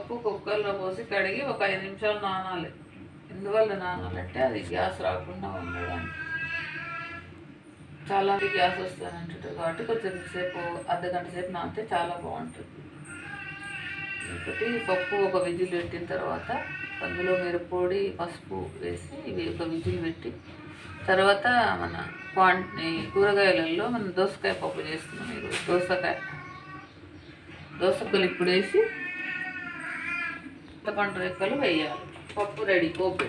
పప్పు కుక్కర్లో పోసి కడిగి ఒక 5 నిమిషాలు నానాలి. ఎందువల్ల నానాలంటే అది గ్యాస్ రాకుండా ఉండడానికి. చాలా గ్యాస్ వస్తుంది అంటుంటారు కాబట్టి కొంచెం సేపు అర్ధగంట సేపు నానితే చాలా బాగుంటుంది. ఒకటి పప్పు ఒక విజిల్ పెట్టిన తర్వాత అందులో మిరప్పొడి పసుపు వేసి ఇవి ఒక విజిల్ పెట్టి తర్వాత మన కూరగాయలలో మనం దోసకాయ పప్పు చేస్తున్నాం. ఈరోజు దోసకాయలు ఇప్పుడు వేసి చింతపండు రెక్కలు వేయాలి. పప్పు రెడీ. పోపు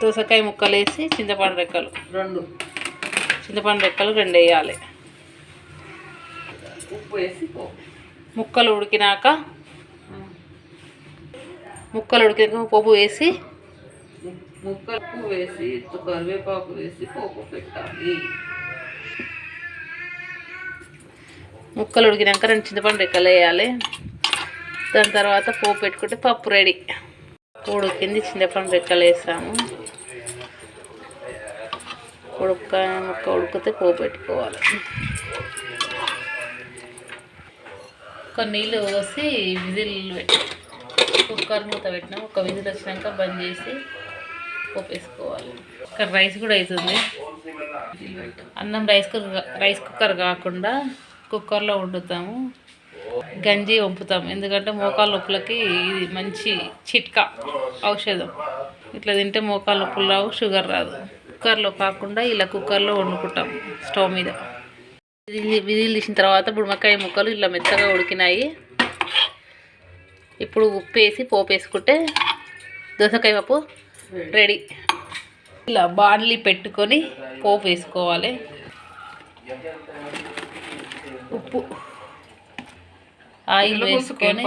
దోసకాయ ముక్కలు వేసి చింతపండు రెక్కలు 2 వేయాలి. ఉప్పు వేసి ముక్కలు ఉడికినాక పోపు వేసి కరివేపాకు వేసి పోపు పెట్టాలి. ముక్కలు ఉడికినాక 2 చింతపండు రెక్కలు వేయాలి. దాని తర్వాత పోపు పెట్టుకుంటే పప్పు రెడీ. ఉడికింది, చింతపండు రెక్కలు వేసాము. ముక్క ఉడికితే పోపు పెట్టుకోవాలి. కొన్ని నీళ్ళు పోసి విజిల్ పెట్టి కుక్కర్ మూత పెట్టినాం. ఒక విజిల్ వచ్చినాక బంద్ చేసి పోపు వేసుకోవాలి. ఇక్కడ రైస్ కూడా అవుతుంది. అన్నం రైస్ కుక్కర్ కాకుండా కుక్కర్లో వండుతాము. గంజి వంపుతాము. ఎందుకంటే మోకాళ్ళ నొప్పులకి ఇది మంచి చిట్కా ఔషధం. ఇట్లా తింటే మోకాళ్ళ నొప్పులు రావు, షుగర్ రాదు. కుక్కర్లో కాకుండా ఇలా కుక్కర్లో వండుకుంటాం స్టవ్ మీద. విజిల్ తీసిన తర్వాత బుడమకాయ ముక్కలు ఇలా మెత్తగా ఉడికినాయి. ఇప్పుడు ఉప్పు వేసి పోపు వేసుకుంటే దోసకాయ పప్పు రెడీ. ఇలా బాండ్లీ పెట్టుకొని పోపు వేసుకోవాలి. ఉప్పు ఆయిల్ వేసుకొని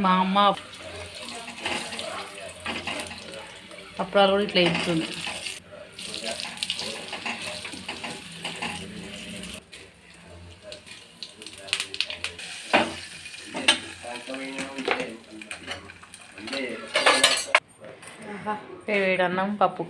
మా అమ్మ అప్పుడు కూడా ఇట్లా ఇస్తుంది. వేడి అన్నం పప్పు.